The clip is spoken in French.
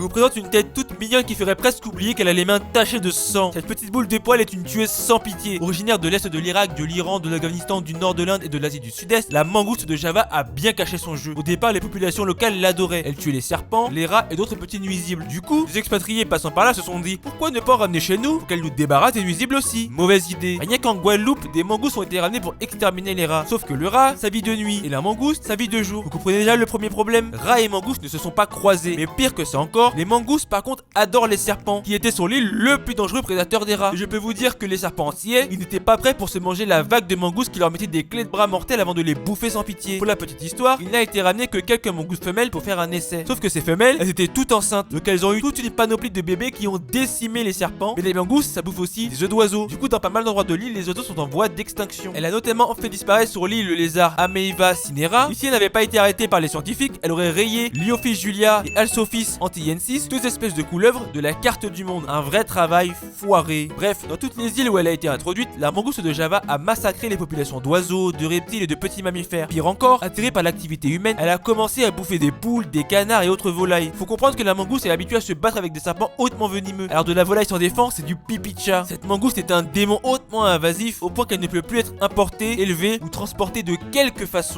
vous présente une tête toute mignonne qui ferait presque oublier qu'elle a les mains tachées de sang. Cette petite boule de poil est une tueuse sans pitié. Originaire de l'est de l'Irak, de l'Iran, de l'Afghanistan, du nord de l'Inde et de l'Asie du Sud-Est, la mangouste de Java a bien caché son jeu. Au départ, les populations locales l'adoraient. Elle tuait les serpents, les rats et d'autres petits nuisibles. Du coup, les expatriés passant par là se sont dit: pourquoi ne pas en ramener chez nous pour qu'elle nous débarrasse des nuisibles aussi? Mauvaise idée. Rien qu'en Guadeloupe, des mangoustes ont été ramenés pour exterminer les rats. Sauf que le rat, ça vit de nuit et la mangouste, ça vit de jour. Vous comprenez déjà le premier problème? Rats et mangoustes ne se sont pas croisés. Mais pire que ça encore, les mangoustes par contre adorent les serpents, qui étaient sur l'île le plus dangereux prédateur des rats. Et je peux vous dire que les serpents entiers, ils n'étaient pas prêts pour se manger la vague de mangoustes qui leur mettait des clés de bras mortelles avant de les bouffer sans pitié. Pour la petite histoire, il n'a été ramené que quelques mangoustes femelles pour faire un essai. Sauf que ces femelles, elles étaient toutes enceintes, donc elles ont eu toute une panoplie de bébés qui ont décimé les serpents. Mais les mangoustes, ça bouffe aussi des œufs d'oiseaux. Du coup, dans pas mal d'endroits de l'île, les oiseaux sont en voie d'extinction. Elle a notamment fait disparaître sur l'île le lézard Ameiva cinera. Et si elle n'avait pas été arrêtée par les scientifiques, elle aurait rayé Liophis julia et Alsophis antillensis, deux espèces de couleuvres, de la carte du monde. Un vrai travail foiré. Bref, dans toutes les îles où elle a été introduite, la mangouste de Java a massacré les populations d'oiseaux, de reptiles et de petits mammifères. Pire encore, attirée par l'activité humaine, elle a commencé à bouffer des poules, des canards et autres volailles. Faut comprendre que la mangouste est habituée à se battre avec des serpents hautement venimeux. Alors de la volaille sans défense, c'est du pipi de chat. Cette mangouste est un démon hautement invasif au point qu'elle ne peut plus être importée, élevée ou transportée de quelque façon.